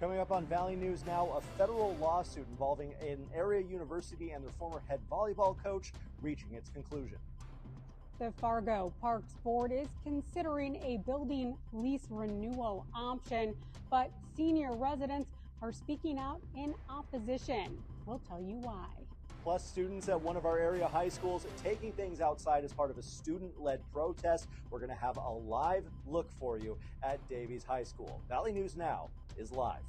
Coming up on Valley News now, a federal lawsuit involving an area university and their former head volleyball coach reaching its conclusion. The Fargo Parks Board is considering a building lease renewal option, but senior residents are speaking out in opposition. We'll tell you why. Plus, students at one of our area high schools taking things outside as part of a student-led protest. We're going to have a live look for you at Davies High School. Valley News Now is live.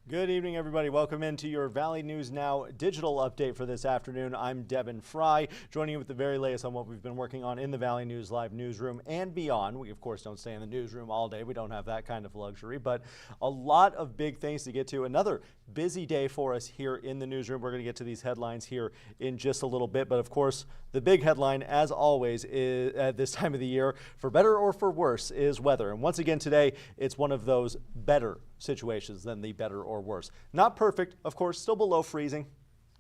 Good evening, everybody. Welcome into your Valley News Now digital update for this afternoon. I'm Devin Fry, joining you with the very latest on what we've been working on in the Valley News Live newsroom and beyond. We, of course, don't stay in the newsroom all day. We don't have that kind of luxury, but a lot of big things to get to. Another busy day for us here in the newsroom. We're going to get to these headlines here in just a little bit, but of course, the big headline, as always, is at this time of the year, for better or for worse, is weather. And once again today, it's one of those better situations than the better or worse. Not perfect, of course, still below freezing.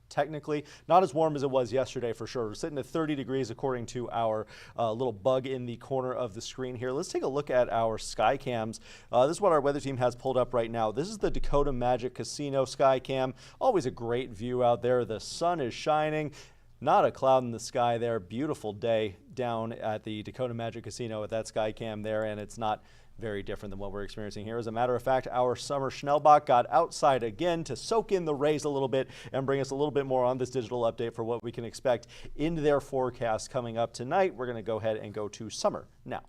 Technically, not as warm as it was yesterday for sure. We're sitting at 30 degrees according to our little bug in the corner of the screen here. Let's take a look at our sky cams. This is what our weather team has pulled up right now. This is the Dakota Magic Casino sky cam. Always a great view out there. The sun is shining. Not a cloud in the sky there. Beautiful day down at the Dakota Magic Casino with that sky cam there, and it's not very different than what we're experiencing here. As a matter of fact, our summer Schnellbach got outside again to soak in the rays a little bit and bring us a little bit more on this digital update for what we can expect in their forecast coming up tonight. We're going to go ahead and go to summer now.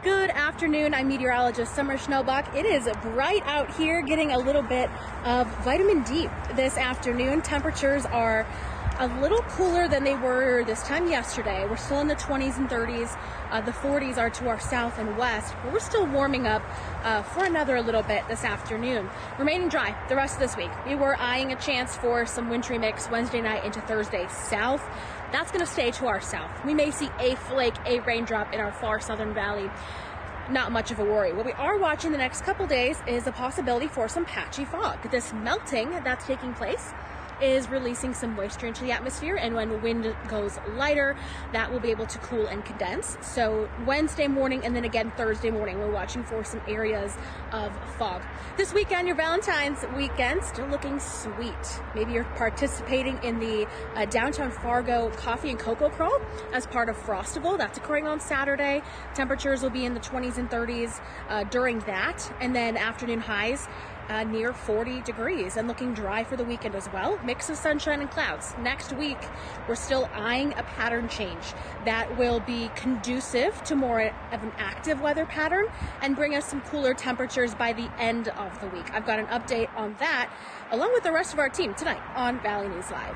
Good afternoon, I'm meteorologist Summer Schnellbach. It is bright out here, getting a little bit of vitamin D this afternoon. Temperatures are a little cooler than they were this time yesterday. We're still in the 20s and 30s. The 40s are to our south and west, but we're still warming up for another little bit this afternoon. Remaining dry the rest of this week. We were eyeing a chance for some wintry mix Wednesday night into Thursday south. That's going to stay to our south. We may see a flake, a raindrop in our far southern valley. Not much of a worry. What we are watching the next couple days is a possibility for some patchy fog. This melting that's taking place is releasing some moisture into the atmosphere, and when the wind goes lighter, that will be able to cool and condense. So Wednesday morning and then again Thursday morning, we're watching for some areas of fog. This weekend, your Valentine's weekend, still looking sweet. Maybe you're participating in the downtown Fargo coffee and cocoa crawl as part of Frostival. That's occurring on Saturday. Temperatures will be in the 20s and 30s during that, and then afternoon highs near 40 degrees and looking dry for the weekend as well. Mix of sunshine and clouds. Next week, we're still eyeing a pattern change that will be conducive to more of an active weather pattern and bring us some cooler temperatures by the end of the week. I've got an update on that along with the rest of our team tonight on Valley News Live.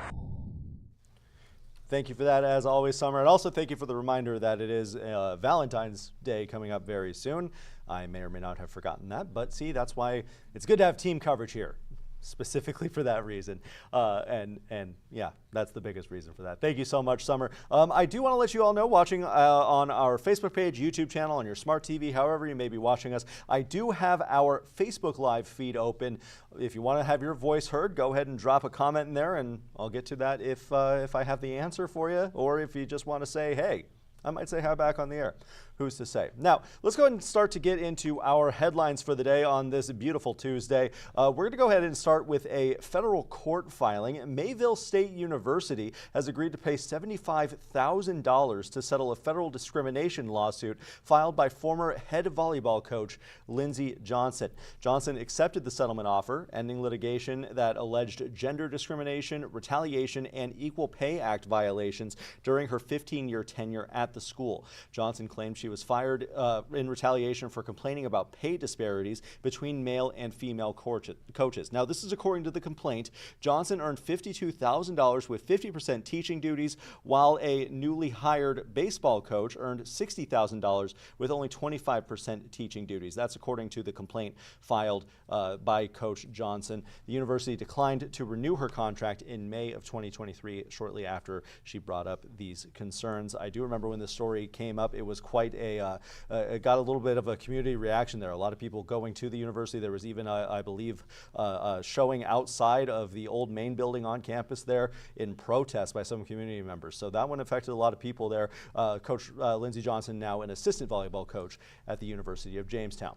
Thank you for that, as always, Summer. And also thank you for the reminder that it is Valentine's Day coming up very soon. I may or may not have forgotten that, but see, that's why it's good to have team coverage here, specifically for that reason. And yeah, that's the biggest reason for that. Thank you so much, Summer. I do want to let you all know, watching on our Facebook page, YouTube channel, on your smart TV, however you may be watching us, I do have our Facebook Live feed open. If you want to have your voice heard, go ahead and drop a comment in there, and I'll get to that if I have the answer for you, or if you just want to say, hey, I might say hi back on the air. Who's to say? Now, let's go ahead and start to get into our headlines for the day on this beautiful Tuesday. We're going to go ahead and start with a federal court filing. Mayville State University has agreed to pay $75,000 to settle a federal discrimination lawsuit filed by former head volleyball coach Lindsey Johnson. Johnson accepted the settlement offer, ending litigation that alleged gender discrimination, retaliation, and Equal Pay Act violations during her 15-year tenure at the school. Johnson claimed she was fired in retaliation for complaining about pay disparities between male and female coaches. Now, this is according to the complaint. Johnson earned $52,000 with 50% teaching duties, while a newly hired baseball coach earned $60,000 with only 25% teaching duties. That's according to the complaint filed by Coach Johnson. The university declined to renew her contract in May of 2023, shortly after she brought up these concerns. I do remember when the story came up, it was quite got a little bit of a community reaction there. A lot of people going to the university. There was even, I believe, showing outside of the old main building on campus there in protest by some community members. So that one affected a lot of people there. Coach Lindsey Johnson, now an assistant volleyball coach at the University of Jamestown.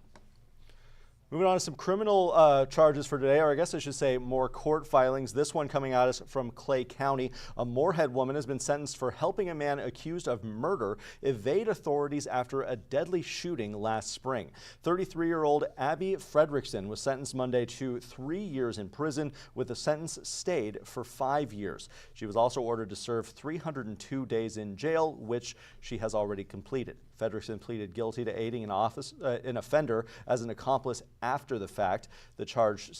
Moving on to some criminal charges for today, or I guess I should say more court filings. This one coming at us from Clay County. A Moorhead woman has been sentenced for helping a man accused of murder evade authorities after a deadly shooting last spring. 33-year-old Abby Fredrickson was sentenced Monday to 3 years in prison, with the sentence stayed for 5 years. She was also ordered to serve 302 days in jail, which she has already completed. Fredrickson pleaded guilty to aiding an offender as an accomplice after the fact. The charges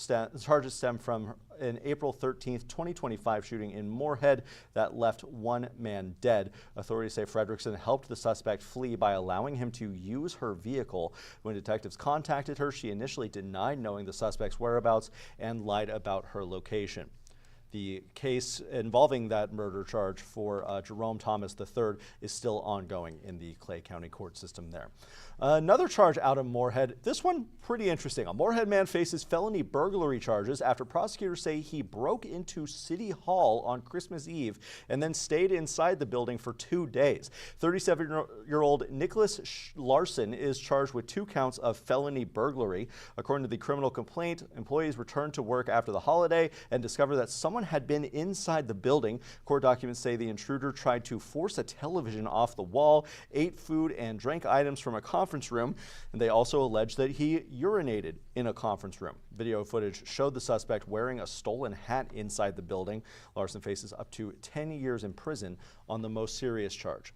stem from an April 13th, 2025 shooting in Moorhead that left one man dead. Authorities say Fredrickson helped the suspect flee by allowing him to use her vehicle. When detectives contacted her, she initially denied knowing the suspect's whereabouts and lied about her location. The case involving that murder charge for Jerome Thomas III is still ongoing in the Clay County court system there. Another charge out of Moorhead, this one pretty interesting. A Moorhead man faces felony burglary charges after prosecutors say he broke into City Hall on Christmas Eve and then stayed inside the building for 2 days. 37-year-old Nicholas Larson is charged with 2 counts of felony burglary. According to the criminal complaint, employees returned to work after the holiday and discovered that someone had been inside the building. Court documents say the intruder tried to force a television off the wall, ate food and drank items from a conference room, and they also allege that he urinated in a conference room. Video footage showed the suspect wearing a stolen hat inside the building. Larson faces up to 10 years in prison on the most serious charge.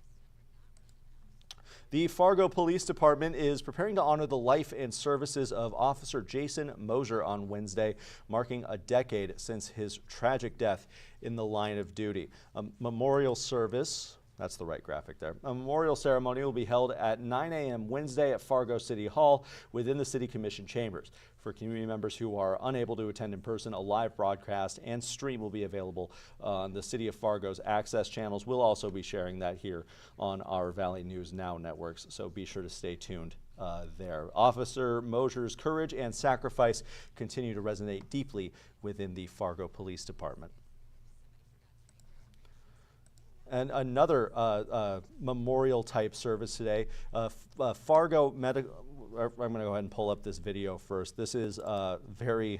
The Fargo Police Department is preparing to honor the life and services of Officer Jason Moszer on Wednesday, marking a decade since his tragic death in the line of duty. A memorial service, that's the right graphic there. A memorial ceremony will be held at 9 a.m. Wednesday at Fargo City Hall within the City Commission chambers. For community members who are unable to attend in person, a live broadcast and stream will be available on the City of Fargo's access channels. We'll also be sharing that here on our Valley News Now networks, so be sure to stay tuned there. Officer Moser's courage and sacrifice continue to resonate deeply within the Fargo Police Department. And another memorial type service today, Fargo Medical. I'm going to go ahead and pull up this video first. This is a very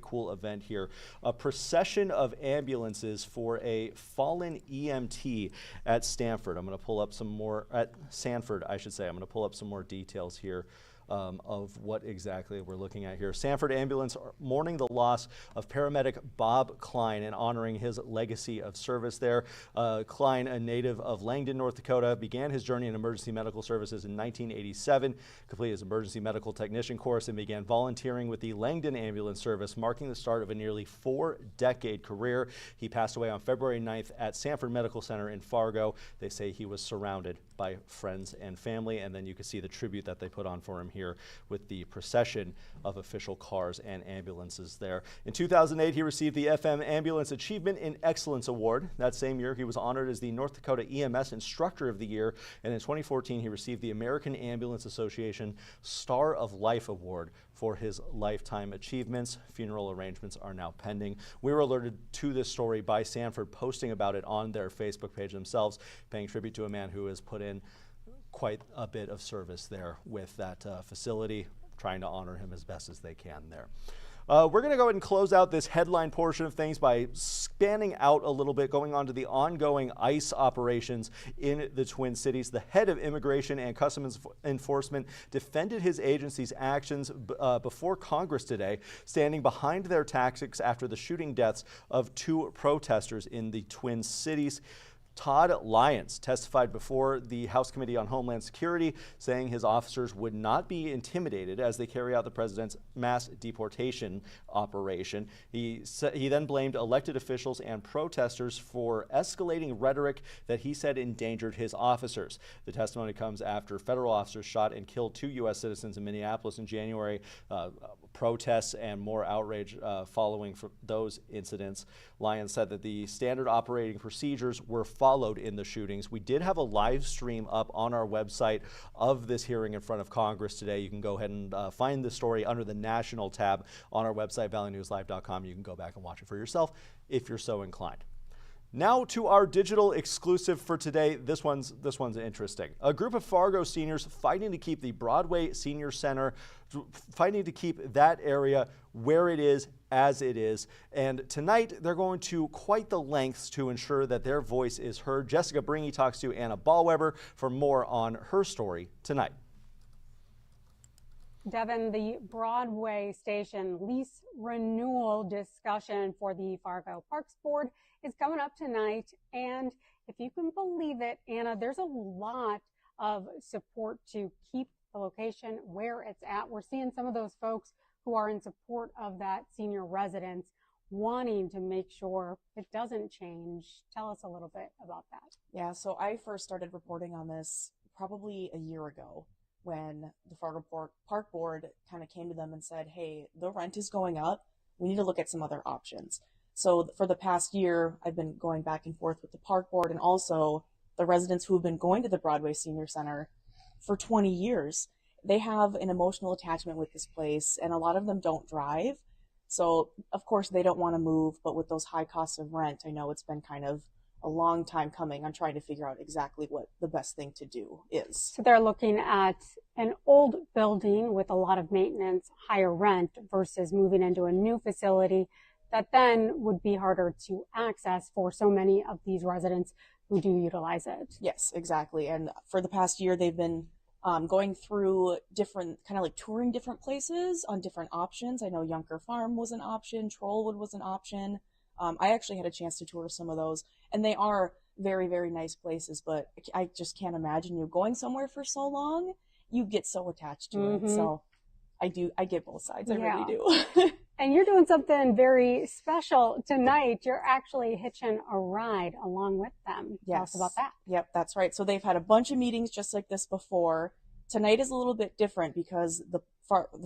cool event here. A procession of ambulances for a fallen EMT at Sanford. I'm going to pull up some more at Sanford, I should say. I'm going to pull up some more details here. Of what exactly we're looking at here. Sanford Ambulance mourning the loss of Paramedic Bob Klein and honoring his legacy of service there. Klein, a native of Langdon, North Dakota, began his journey in emergency medical services in 1987, completed his emergency medical technician course, and began volunteering with the Langdon Ambulance Service, marking the start of a nearly 4-decade career. He passed away on February 9th at Sanford Medical Center in Fargo. They say he was surrounded by friends and family, and then you can see the tribute that they put on for him here with the procession of official cars and ambulances there. In 2008, he received the FM Ambulance Achievement in Excellence Award. That same year, he was honored as the North Dakota EMS Instructor of the Year, and in 2014, he received the American Ambulance Association Star of Life Award for his lifetime achievements. Funeral arrangements are now pending. We were alerted to this story by Sanford posting about it on their Facebook page themselves, paying tribute to a man who has put in quite a bit of service there with that facility, trying to honor him as best as they can there. We're going to go ahead and close out this headline portion of things by spanning out a little bit, going on to the ongoing ICE operations in the Twin Cities. The head of Immigration and Customs Enforcement defended his agency's actions before Congress today, standing behind their tactics after the shooting deaths of 2 protesters in the Twin Cities. Todd Lyons testified before the House Committee on Homeland Security, saying his officers would not be intimidated as they carry out the president's mass deportation operation. He then blamed elected officials and protesters for escalating rhetoric that he said endangered his officers. The testimony comes after federal officers shot and killed 2 U.S. citizens in Minneapolis in January. protests and more outrage following from those incidents. Lyons said that the standard operating procedures were followed in the shootings. We did have a live stream up on our website of this hearing in front of Congress today. You can go ahead and find the story under the national tab on our website, valleynewslive.com. You can go back and watch it for yourself if you're so inclined. Now to our digital exclusive for today. This one's interesting. A group of Fargo seniors fighting to keep the Broadway Senior Center, fighting to keep that area where it is, as it is. And tonight they're going to quite the lengths to ensure that their voice is heard. Jessica Bringy talks to Anna Ballweber for more on her story tonight. Devin, the Broadway station lease renewal discussion for the Fargo Parks Board is coming up tonight. And if you can believe it, Anna, there's a lot of support to keep the location where it's at. We're seeing some of those folks who are in support of that senior residence wanting to make sure it doesn't change. Tell us a little bit about that. Yeah, so I first started reporting on this probably a year ago, when the Fargo Park Board kind of came to them and said, hey, the rent is going up. We need to look at some other options. So for the past year, I've been going back and forth with the Park Board and also the residents who have been going to the Broadway Senior Center for 20 years. They have an emotional attachment with this place, and a lot of them don't drive. So, of course, they don't want to move, but with those high costs of rent, I know it's been kind of a long time coming. I'm trying to figure out exactly what the best thing to do is. So they're looking at an old building with a lot of maintenance, higher rent, versus moving into a new facility that then would be harder to access for so many of these residents who do utilize it. Yes, exactly. And for the past year, they've been going through different, kind of like touring different places on different options. I know Yunker Farm was an option, Trollwood was an option. I actually had a chance to tour some of those, and they are very, very nice places, but I just can't imagine you going somewhere for so long. You get so attached to it. So I get both sides. I really do. And you're doing something very special tonight. You're actually hitching a ride along with them. Yes. Tell us about that. Yep, that's right. So they've had a bunch of meetings just like this before. Tonight is a little bit different because the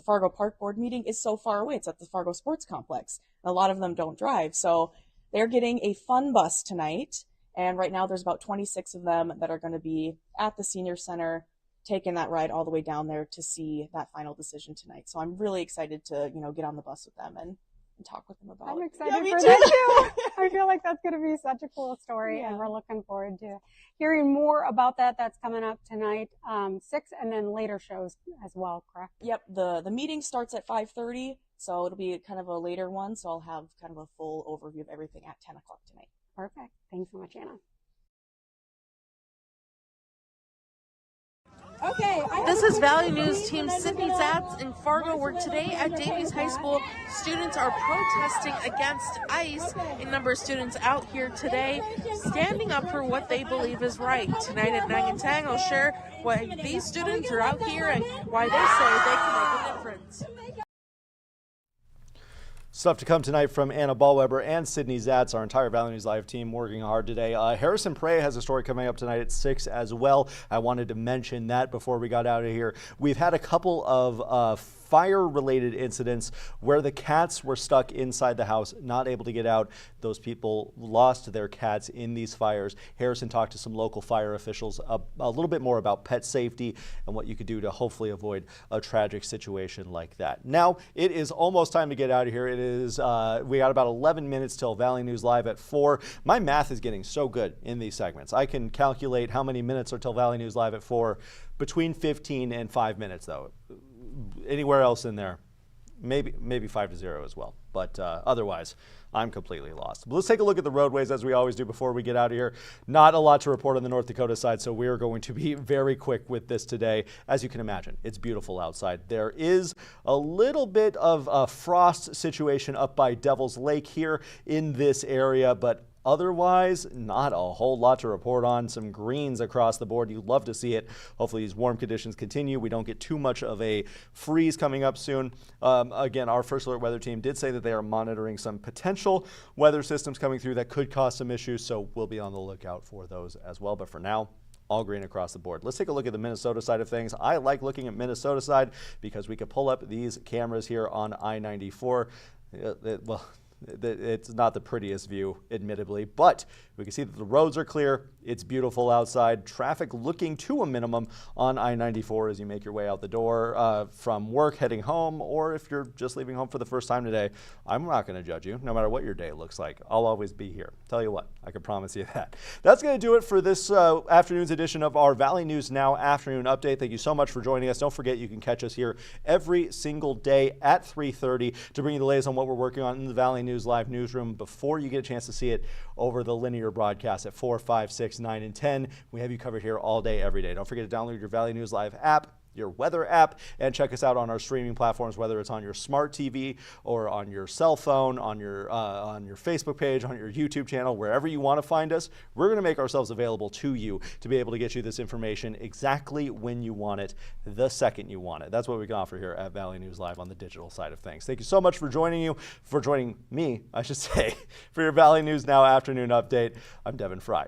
Fargo Park Board meeting is so far away. It's at the Fargo Sports Complex. A lot of them don't drive. So they're getting a fun bus tonight. And right now there's about 26 of them that are going to be at the senior center, taking that ride all the way down there to see that final decision tonight. So I'm really excited to, get on the bus with them and talk with them about it. I'm excited for that too. I feel like that's going to be such a cool story, and we're looking forward to hearing more about that. That's coming up tonight, 6, and then later shows as well, correct? Yep, the meeting starts at 5:30, so it'll be kind of a later one, so I'll have kind of a full overview of everything at 10 o'clock tonight. Perfect. Thanks so much, Anna. Okay. This is Valley News Team Sydney Zatz in Fargo, where today at Davies High School, students are protesting against ICE. A number of students out here today standing up for what they believe is right. Tonight at 9 and 10, I'll share why these students are out here and why they say they can make a difference. Stuff to come tonight from Anna Ballweber and Sydney Zatz, our entire Valley News Live team working hard today. Harrison Prey has a story coming up tonight at 6 as well. I wanted to mention that before we got out of here. We've had a couple of fire-related incidents where the cats were stuck inside the house, not able to get out. Those people lost their cats in these fires. Harrison talked to some local fire officials a little bit more about pet safety and what you could do to hopefully avoid a tragic situation like that. Now, it is almost time to get out of here. It is, we got about 11 minutes till Valley News Live at 4. My math is getting so good in these segments. I can calculate how many minutes are till Valley News Live at 4, between 15 and 5 minutes though. Anywhere else in there, maybe 5 to 0 as well. But otherwise, I'm completely lost. But let's take a look at the roadways as we always do before we get out of here. Not a lot to report on the North Dakota side, so we are going to be very quick with this today. As you can imagine, it's beautiful outside. There is a little bit of a frost situation up by Devil's Lake here in this area, but otherwise, not a whole lot to report on. Some greens across the board. You'd love to see it. Hopefully these warm conditions continue. We don't get too much of a freeze coming up soon. Again, our First Alert weather team did say that they are monitoring some potential weather systems coming through that could cause some issues, so we'll be on the lookout for those as well. But for now, all green across the board. Let's take a look at the Minnesota side of things. I like looking at Minnesota side because we could pull up these cameras here on I-94. It's not the prettiest view, admittedly, but we can see that the roads are clear. It's beautiful outside. Traffic looking to a minimum on I-94 as you make your way out the door from work, heading home, or if you're just leaving home for the first time today. I'm not going to judge you, no matter what your day looks like. I'll always be here. Tell you what, I can promise you that. That's going to do it for this afternoon's edition of our Valley News Now afternoon update. Thank you so much for joining us. Don't forget you can catch us here every single day at 3:30 to bring you the latest on what we're working on in the Valley News Live newsroom before you get a chance to see it over the linear broadcast at 4, 5, 6, 9, and 10. We have you covered here all day, every day. Don't forget to download your Valley News Live app, your weather app, and check us out on our streaming platforms, whether it's on your smart TV or on your cell phone, on your Facebook page, on your YouTube channel, wherever you want to find us. We're going to make ourselves available to you to be able to get you this information exactly when you want it, the second you want it. That's what we can offer here at Valley News Live on the digital side of things. Thank you so much for joining me, I should say, for your Valley News Now afternoon update. I'm Devin Fry.